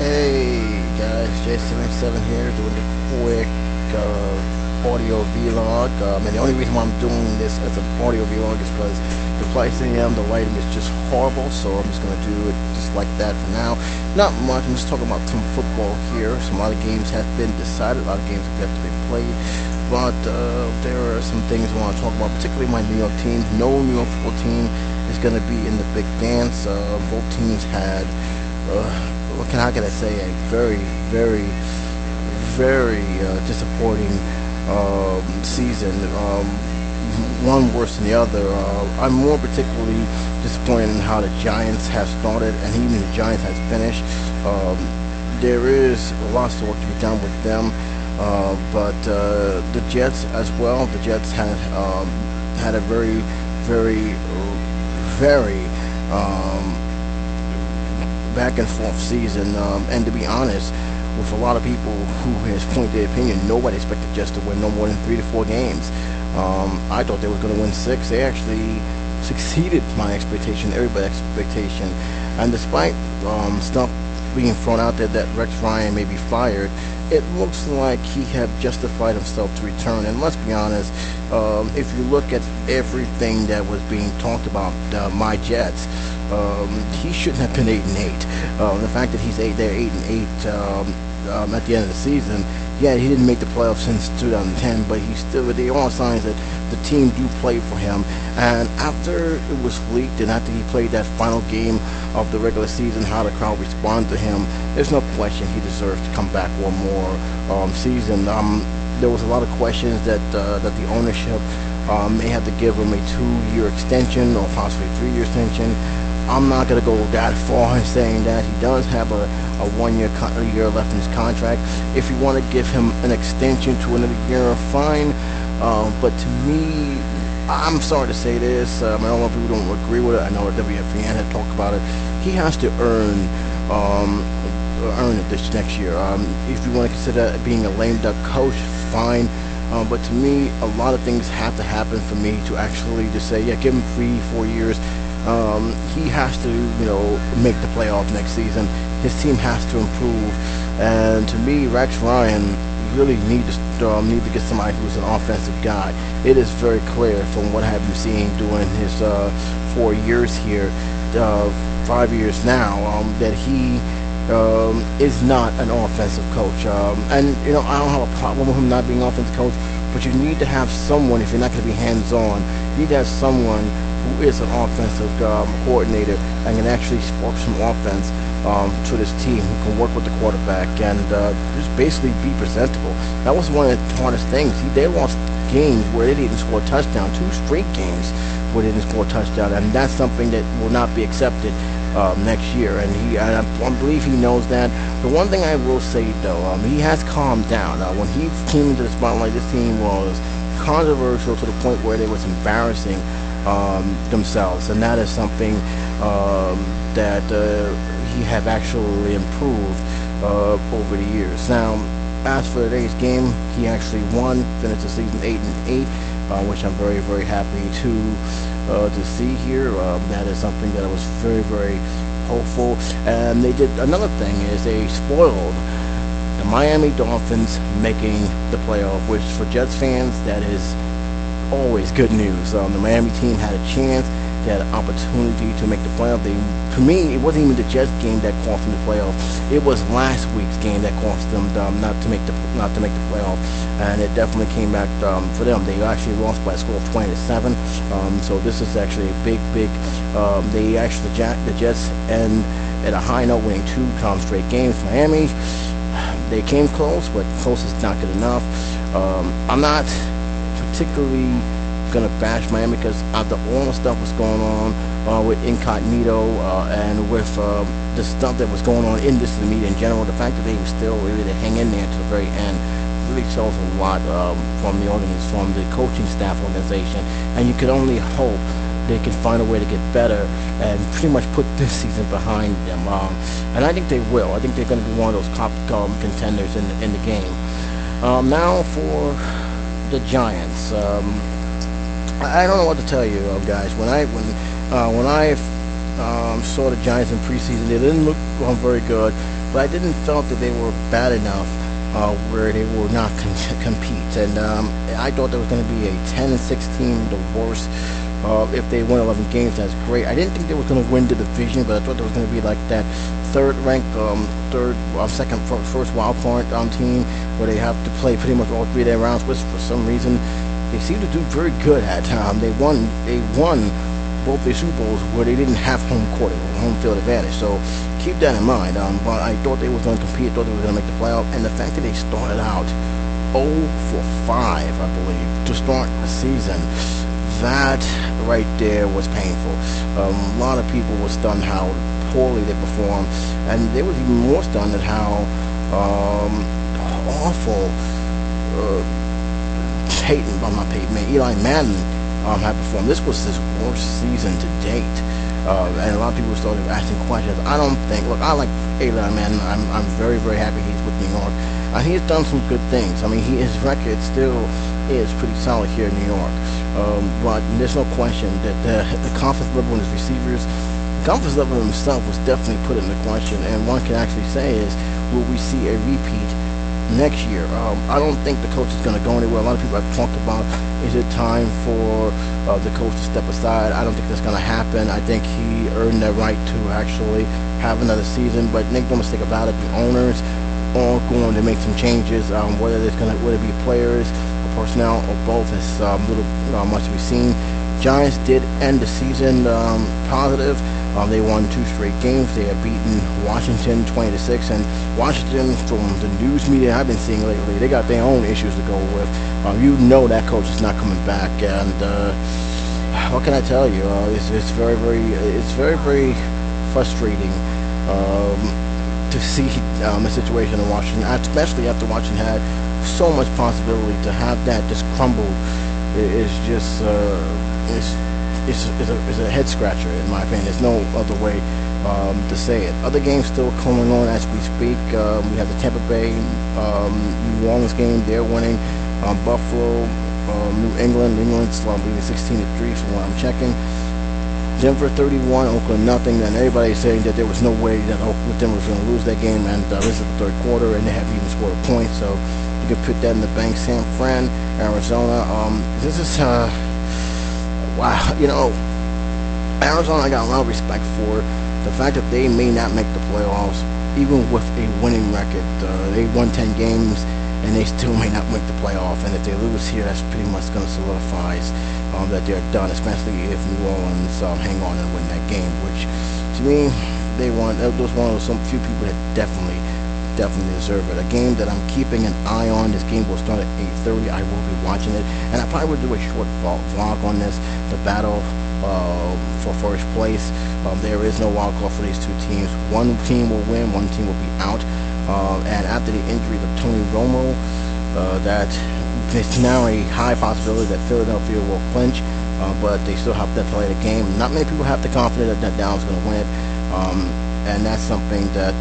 Hey guys, J77 here doing a quick audio vlog. And the only reason why I'm doing this as an audio vlog is because the place I am, the lighting is just horrible, so I'm just going to do it just like that for now. Not much, I'm just talking about some football here. A lot of games have been decided, a lot of games have yet to be played. But there are some things I want to talk about, particularly my New York team. No New York football team is going to be in the big dance. Both teams had how can I say, a very, very disappointing season. One worse than the other. I'm more particularly disappointed in how the Giants have started, and even the Giants has finished. There is a lot of work to be done with them, but the Jets as well. The Jets had a very back and forth season, and to be honest, with a lot of people who has pointed their opinion, nobody expected Jets to win no more than 3 to 4 games. I thought they were going to win 6. They actually succeeded my expectation, everybody's expectation, and despite stuff being thrown out there that Rex Ryan may be fired, it looks like he had justified himself to return. And let's be honest, if you look at everything that was being talked about my Jets, he shouldn't have been 8-8. The fact that they're 8-8 at the end of the season, yeah, he didn't make the playoffs since 2010, but there are signs that the team do play for him. And after it was leaked, and after he played that final game of the regular season, how the crowd responded to him, there's no question he deserves to come back one more season. There was a lot of questions that the ownership may have to give him a 2-year extension or possibly a 3-year extension. I'm not going to go that far in saying that. He does have a 1-year year left in his contract. If you want to give him an extension to another year, fine. But to me, I'm sorry to say this. I know a lot of people don't agree with it. I know the WFAN had talked about it. He has to earn it this next year. If you want to consider being a lame duck coach, fine. But to me, a lot of things have to happen for me to actually just say, yeah, give him 3-4 years. He has to, make the playoff next season. His team has to improve, and to me, Rex Ryan really need to get somebody who's an offensive guy. It is very clear from what I've been seeing during his 4 years here, 5 years now, that he is not an offensive coach. And I don't have a problem with him not being an offensive coach, but you need to have someone, if you're not going to be hands-on, you need to have someone who is an offensive coordinator and can actually spark some offense to this team, who can work with the quarterback and just basically be presentable. That was one of the hardest things. They lost games where they didn't score a touchdown, 2 straight games where they didn't score a touchdown, and that's something that will not be accepted next year. And I believe he knows that. The one thing I will say, though, he has calmed down. When he came into the spotlight, this team was controversial to the point where they was embarrassing themselves, and that is something that he have actually improved over the years. Now, as for today's game, he actually won, finished the season 8-8, which I'm very happy to see here. That is something that I was very hopeful. And they did another thing is they spoiled the Miami Dolphins making the playoff, which for Jets fans, that is always good news. The Miami team had a chance. They had an opportunity to make the playoff. To me, it wasn't even the Jets game that cost them the playoff. It was last week's game that cost them not to make the playoff, and it definitely came back for them. They actually lost by a score of 20-7. So this is actually a big. The Jets end at a high note, winning 2 straight games. Miami, they came close, but close is not good enough. I'm not particularly gonna bash Miami because after all the stuff was going on with Incognito and with the stuff that was going on in the media in general, the fact that they were still really to hang in there to the very end really shows a lot from the coaching staff organization, and you could only hope they can find a way to get better and pretty much put this season behind them. And I think they will. I think they're going to be one of those top contenders in the game. Now for the Giants. I don't know what to tell you, guys. When I saw the Giants in preseason, they didn't look very good. but I didn't felt that they were bad enough where they will not compete. And I thought there was going to be a 10-6 team, the worst. If they win 11 games, that's great. I didn't think they were going to win the division, but I thought there was going to be like that second, first wild card team where they have to play pretty much all three of their rounds, which for some reason they seem to do very good at. They won both their Super Bowls where they didn't have home field advantage. So keep that in mind. But I thought they were going to compete. I thought they were going to make the playoff, and the fact that they started out 0 for 5, I believe, to start the season, that right there was painful. A lot of people were stunned how poorly they performed, and they was even more stunned at how awful Eli Madden had performed. This was his worst season to date, and a lot of people started asking questions. I don't think. Look, I like Eli Madden. I'm very, very happy he's with New York. He has done some good things. I mean, his record still is pretty solid here in New York. But there's no question that the confidence level in his receivers, the confidence level in himself was definitely put into question. And one can actually say is, will we see a repeat next year? I don't think the coach is going to go anywhere. A lot of people have talked about, is it time for the coach to step aside? I don't think that's going to happen. I think he earned the right to actually have another season. But make no mistake about it, the owners are going to make some changes. Whether it be players, or personnel, or both, is much to be seen. Giants did end the season positive. They won 2 straight games. They have beaten Washington 20-6, and Washington, from the news media I've been seeing lately, they got their own issues to go with. That coach is not coming back, and what can I tell you? It's very, very frustrating to see the situation in Washington, especially after Washington had so much possibility. To have that just crumble is just it's a head scratcher, in my opinion. There's no other way to say it. Other games still going on as we speak. We have the Tampa Bay New Orleans game. They're winning. Buffalo, New England. England's beating 16-3 from what I'm checking. Denver 31, Oakland nothing. And everybody's saying that there was no way that Denver was going to lose that game. And this is the third quarter, and they haven't even scored a point. So you can put that in the bank. San Fran, Arizona. This is wow. Arizona, I got a lot of respect for the fact that they may not make the playoffs, even with a winning record. They won 10 games, and they still may not make the playoff. And if they lose here, that's pretty much going to solidify that they're done, especially if New Orleans hang on and win that game, which to me, they won. Those one of some few people that definitely deserve it. A game that I'm keeping an eye on. This game will start at 8:30. I will be watching it, and I probably will do a short vlog on this, the battle for first place. There is no wild card for these two teams. One team will win, one team will be out. And after the injury of Tony Romo, that it's now a high possibility that Philadelphia will clinch, but they still have to play the game. Not many people have the confidence that Dallas is going to win it, and that's something that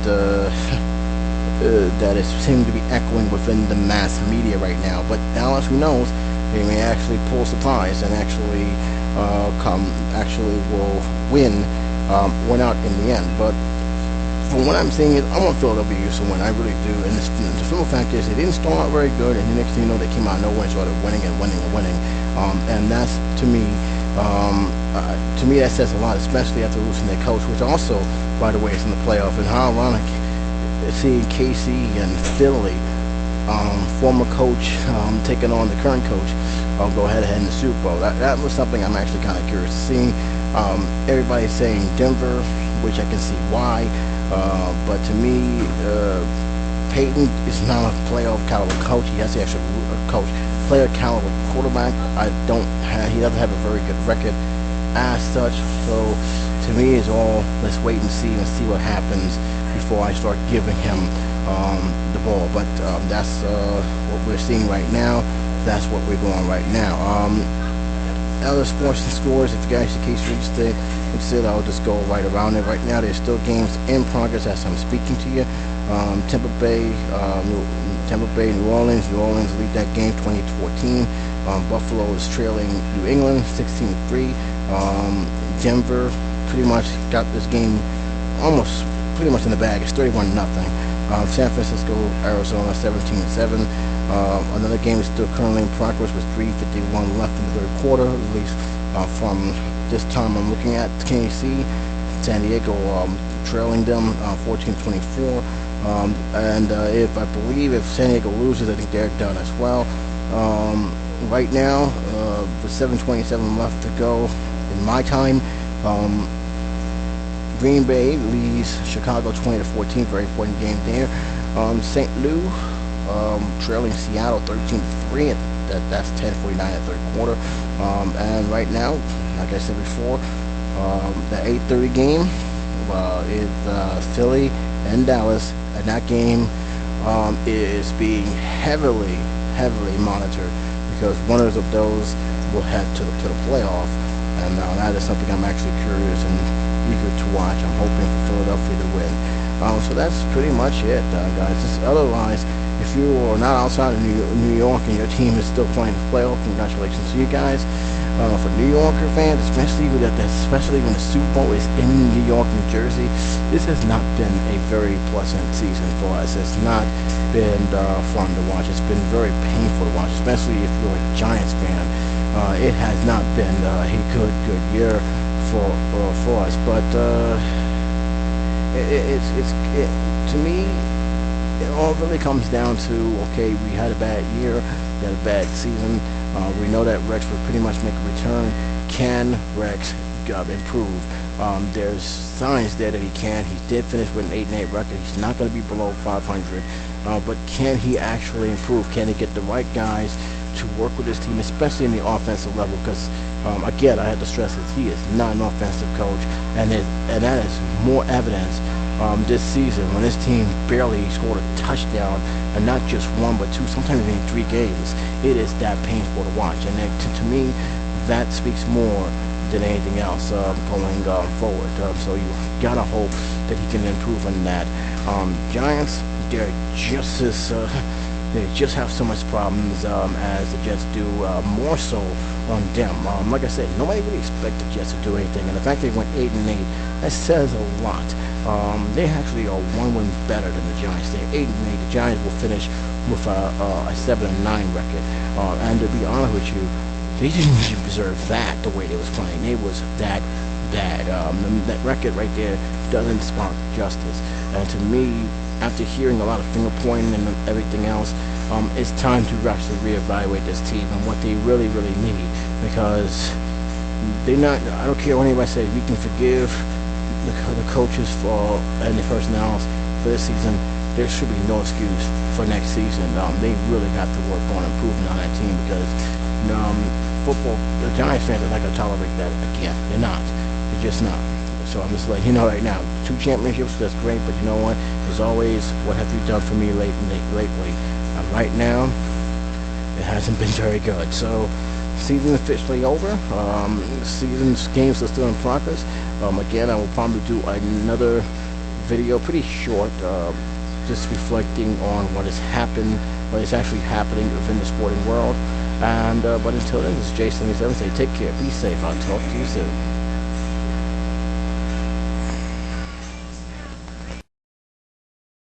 that is seeming to be echoing within the mass media right now. But Dallas, who knows, they may actually pull surprise and actually will win out in the end. But from what I'm seeing, I want Philadelphia to win. I really do. And the simple fact is, they didn't start out very good, and the next thing you know, they came out of nowhere and started winning. And that's to me, that says a lot, especially after losing their coach, which also, by the way, is in the playoff. And how ironic seeing KC and Philly, former coach taking on the current coach, go ahead in the Super Bowl. That was something I'm actually kind of curious to see. Everybody's saying Denver, which I can see why. But to me, Peyton is not a playoff caliber coach. He has to actually coach player caliber quarterback. He doesn't have a very good record as such. So to me, it's all let's wait and see what happens before I start giving him the ball. But that's what we're seeing right now. That's what we're going right now. Other sports and scores, if you guys in case you're interested, I'll just go right around it. Right now, there's still games in progress as I'm speaking to you. Tampa Bay, New Orleans. New Orleans lead that game 20-14. Buffalo is trailing New England 16-3. Denver pretty much got this game almost pretty much in the bag. It's 31-0. San Francisco, Arizona, 17-7. Another game is still currently in progress with 3:51 left in the third quarter, at least from this time I'm looking at KC. San Diego trailing them 14-24. And if I believe if San Diego loses, I think they're done as well. Right now, with 7:27 left to go in my time, Green Bay leads Chicago 20-14. Very important game there. St. Louis trailing Seattle 13-3. That's 10:49 at third quarter. And right now, like I said before, the 8:30 game is Philly and Dallas, and that game is being heavily monitored because winners of those will head to the playoff, and that is something I'm actually curious and eager to watch. I'm hoping for Philadelphia to win. So that's pretty much it, guys. Otherwise, if you are not outside of New York and your team is still playing the playoff, congratulations to you guys. For New Yorker fans, especially when the Super Bowl is in New York, New Jersey, this has not been a very pleasant season for us. It's not been fun to watch. It's been very painful to watch, especially if you're a Giants fan. It has not been a good year for us. But to me, it all really comes down to, okay, we had a bad year, we had a bad season. We know that Rex will pretty much make a return. Can Rex improve? There's signs there that he can. He did finish with an 8-8 record. He's not going to be below 500. But can he actually improve? Can he get the right guys to work with his team, especially in the offensive level? Because, again, I had to stress that he is not an offensive coach. And that is more evidence this season when his team barely scored a touchdown, and not just one but two, sometimes even 3 games. It is that painful to watch, and to me that speaks more than anything else going forward. So you gotta hope that he can improve on that. Giants, they're just as they just have so much problems as the Jets do, more so on them. Like I said, nobody really expected the Jets to do anything, and the fact they went 8-8, that says a lot. They actually are 1 win better than the Giants. They're 8-8. The Giants will finish with a 7-9 record. And to be honest with you, they didn't deserve that the way they was playing. It was that bad. That record right there doesn't spark justice. And to me, after hearing a lot of finger pointing and everything else, it's time to actually reevaluate this team and what they really need, because they're not. I don't care what anybody says. We can forgive the coaches and the personnel for this season. There should be no excuse for next season. They really got to work on improving on that team, because football, the Giants fans are not going to tolerate that again. They're not. They're just not. So I'm just letting you know right now. 2 championships, that's great, but you know what? As always, what have you done for me lately? And right now, it hasn't been very good. So, season officially over. Season's games are still in progress. Again, I will probably do another video, pretty short, just reflecting on what has happened, what is actually happening within the sporting world. And but until then, this is Jason. Say take care, be safe. I'll talk to you soon.